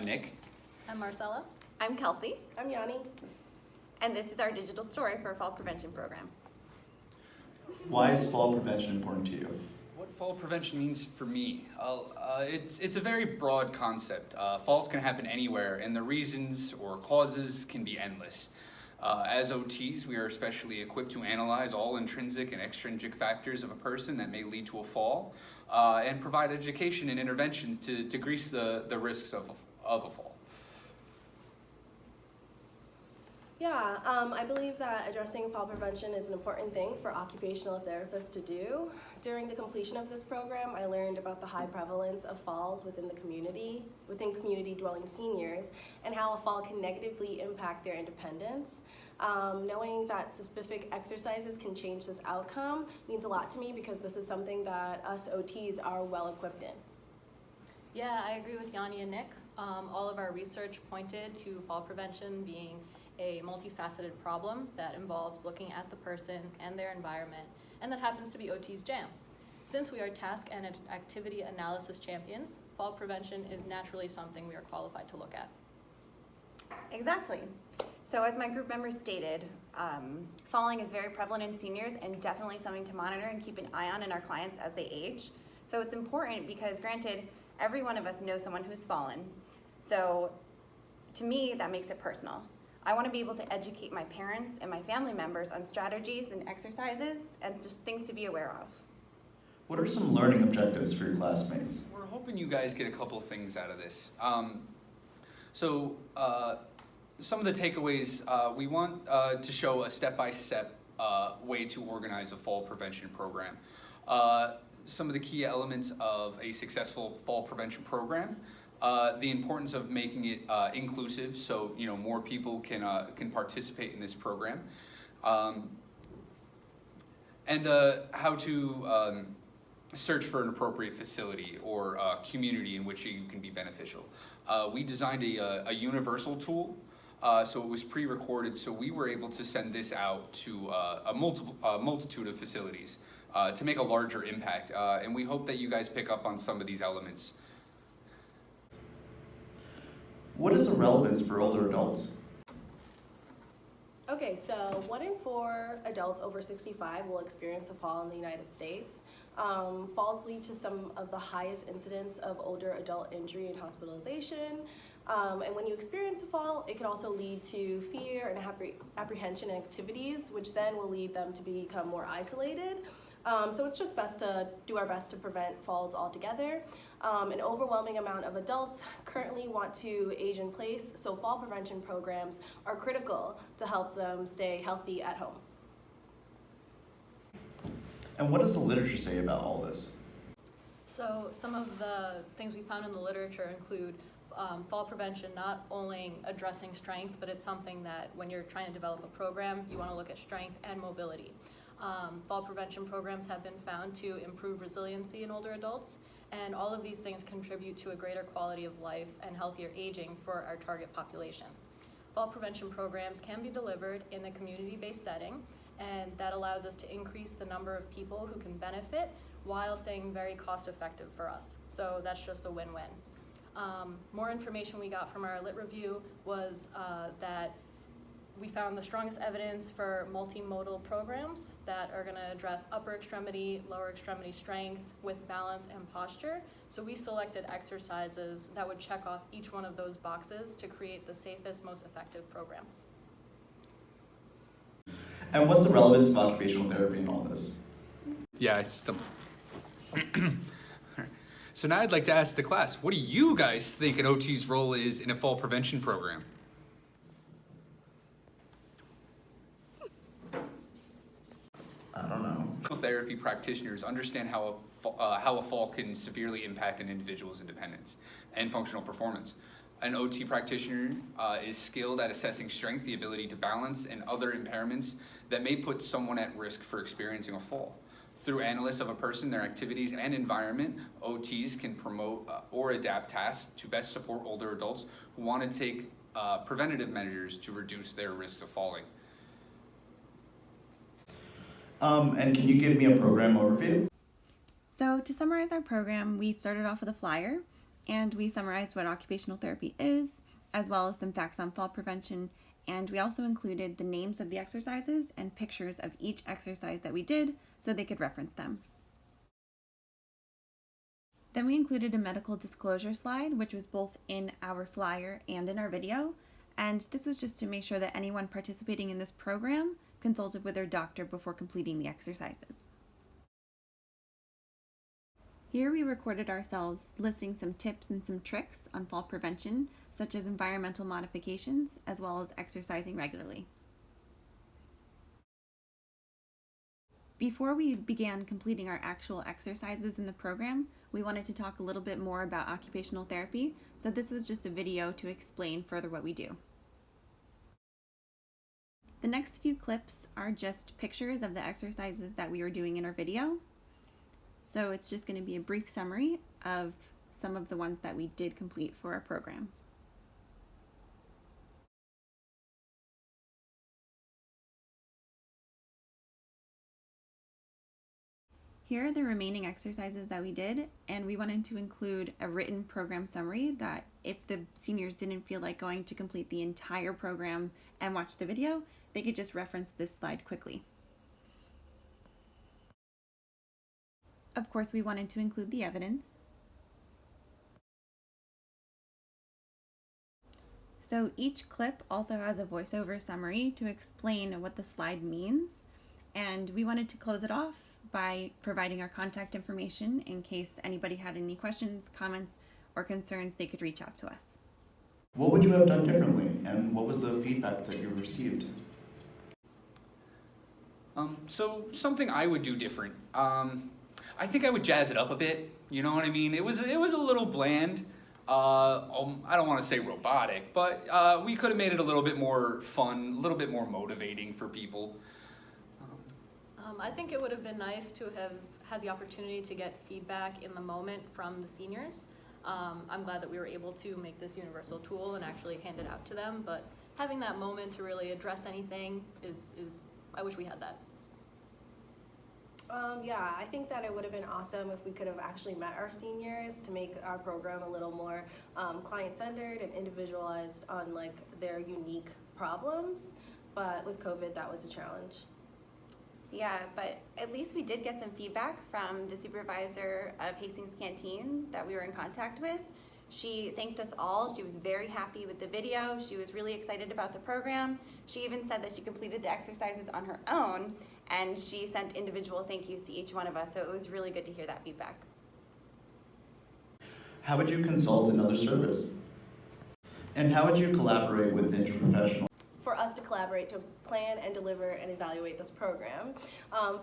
I'm Nick. I'm Marcella. I'm Kelsey, I'm Yanni. and this is our digital story for Fall Prevention Program. Why is fall prevention important to you? What fall prevention means for me? It's a very broad concept. Falls can happen anywhere, and the reasons or causes can be endless. As OTs, we are especially equipped to analyze all intrinsic and extrinsic factors of a person that may lead to a fall, and provide education and intervention to decrease the risks of a fall. Yeah, I believe that addressing fall prevention is an important thing for occupational therapists to do. During the completion of this program, I learned about the high prevalence of falls within community dwelling seniors, and how a fall can negatively impact their independence. Knowing that specific exercises can change this outcome means a lot to me, because this is something that us OTs are well equipped in. Yeah, I agree with Yanni and Nick. All of our research pointed to fall prevention being a multifaceted problem that involves looking at the person and their environment, and that happens to be OT's jam. Since we are task and activity analysis champions, fall prevention is naturally something we are qualified to look at. Exactly. So as my group members stated, falling is very prevalent in seniors and definitely something to monitor and keep an eye on in our clients as they age. So it's important because, granted, every one of us knows someone who's fallen. So to me, that makes it personal. I want to be able to educate my parents and my family members on strategies and exercises and just things to be aware of. What are some learning objectives for your classmates? We're hoping you guys get a couple of things out of this. Some of the takeaways, we want to show a step-by-step way to organize a fall prevention program. Some of the key elements of a successful fall prevention program: the importance of making it inclusive, so more people can participate in this program, and how to search for an appropriate facility or community in which you can be beneficial. We designed a universal tool, so it was pre-recorded, so we were able to send this out to a multitude of facilities to make a larger impact, and we hope that you guys pick up on some of these elements. What is the relevance for older adults? Okay, so 1 in 4 adults over 65 will experience a fall in the United States. Falls lead to some of the highest incidents of older adult injury and hospitalization. And when you experience a fall, it can also lead to fear and apprehension activities, which then will lead them to become more isolated. So it's just best to do our best to prevent falls altogether. An overwhelming amount of adults currently want to age in place, so fall prevention programs are critical to help them stay healthy at home. And what does the literature say about all this? So some of the things we found in the literature include fall prevention not only addressing strength, but it's something that when you're trying to develop a program, you want to look at strength and mobility. Fall prevention programs have been found to improve resiliency in older adults, and all of these things contribute to a greater quality of life and healthier aging for our target population. Fall prevention programs can be delivered in a community-based setting, and that allows us to increase the number of people who can benefit while staying very cost-effective for us. So that's just a win-win. More information we got from our lit review was that we found the strongest evidence for multimodal programs that are going to address upper extremity, lower extremity strength with balance and posture. So we selected exercises that would check off each one of those boxes to create the safest, most effective program. And what's the relevance of occupational therapy in all this? Yeah, it's the... So now I'd like to ask the class, what do you guys think an OT's role is in a fall prevention program? I don't know. Therapy practitioners understand how a fall can severely impact an individual's independence and functional performance. An OT practitioner is skilled at assessing strength, the ability to balance, and other impairments that may put someone at risk for experiencing a fall. Through analysis of a person, their activities, and environment, OTs can promote or adapt tasks to best support older adults who want to take preventative measures to reduce their risk of falling. And can you give me a program overview? So to summarize our program, we started off with a flyer and we summarized what occupational therapy is, as well as some facts on fall prevention, and we also included the names of the exercises and pictures of each exercise that we did so they could reference them. Then we included a medical disclosure slide, which was both in our flyer and in our video, and this was just to make sure that anyone participating in this program consulted with their doctor before completing the exercises. Here we recorded ourselves listing some tips and some tricks on fall prevention, such as environmental modifications, as well as exercising regularly. Before we began completing our actual exercises in the program, we wanted to talk a little bit more about occupational therapy, so this was just a video to explain further what we do. The next few clips are just pictures of the exercises that we were doing in our video. So it's just going to be a brief summary of some of the ones that we did complete for our program. Here are the remaining exercises that we did, and we wanted to include a written program summary that if the seniors didn't feel like going to complete the entire program and watch the video, they could just reference this slide quickly. Of course, we wanted to include the evidence. So each clip also has a voiceover summary to explain what the slide means, and we wanted to close it off by providing our contact information in case anybody had any questions, comments, or concerns, they could reach out to us. What would you have done differently, and what was the feedback that you received? So something I would do different. I think I would jazz it up a bit. You know what I mean? It was a little bland. I don't want to say robotic, but we could have made it a little bit more fun, a little bit more motivating for people. I think it would have been nice to have had the opportunity to get feedback in the moment from the seniors. I'm glad that we were able to make this universal tool and actually hand it out to them, but having that moment to really address anything is I wish we had that. Yeah, I think that it would have been awesome if we could have actually met our seniors to make our program a little more client-centered and individualized on like their unique problems. But with COVID, that was a challenge. Yeah, but at least we did get some feedback from the supervisor of Hastings Canteen that we were in contact with. She thanked us all. She was very happy with the video. She was really excited about the program. She even said that she completed the exercises on her own, and she sent individual thank yous to each one of us, so it was really good to hear that feedback. How would you consult another service? And how would you collaborate with interprofessional? For us to collaborate to plan and deliver and evaluate this program.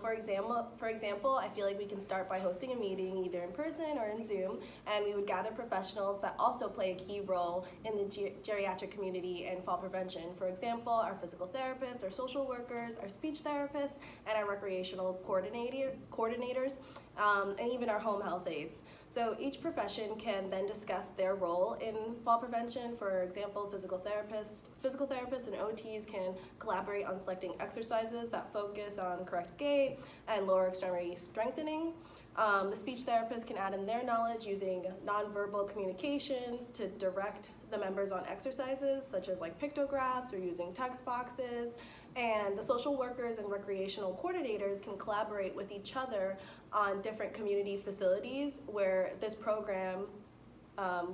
For example, I feel like we can start by hosting a meeting either in person or in Zoom, and we would gather professionals that also play a key role in the geriatric community and fall prevention. For example, our physical therapists, our social workers, our speech therapists, and our recreational coordinators, and even our home health aides. So each profession can then discuss their role in fall prevention. For example, physical therapists and OTs can collaborate on selecting exercises that focus on correct gait and lower extremity strengthening. The speech therapist can add in their knowledge using nonverbal communications to direct the members on exercises, such as like pictographs or using text boxes. And the social workers and recreational coordinators can collaborate with each other on different community facilities where this program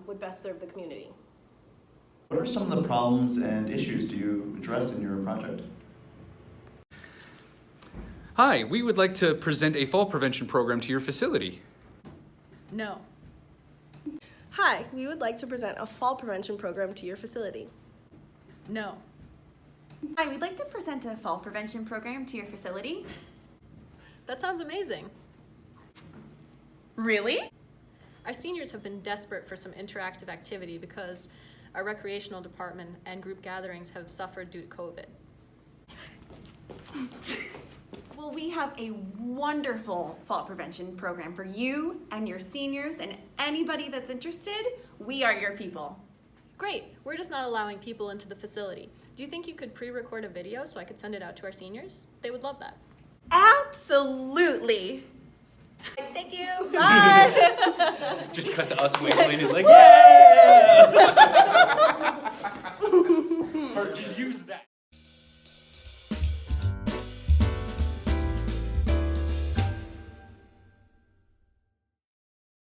would best serve the community. What are some of the problems and issues do you address in your project? Hi, we would like to present a fall prevention program to your facility. No. Hi, we would like to present a fall prevention program to your facility. No. Hi, we'd like to present a fall prevention program to your facility. That sounds amazing. Really? Our seniors have been desperate for some interactive activity because our recreational department and group gatherings have suffered due to COVID. Well, we have a wonderful fall prevention program for you and your seniors and anybody that's interested. We are your people. Great, we're just not allowing people into the facility. Do you think you could pre-record a video so I could send it out to our seniors? They would love that. Absolutely. Thank you. Bye. Just cut to us wiggling and like, yeah! Or just use that.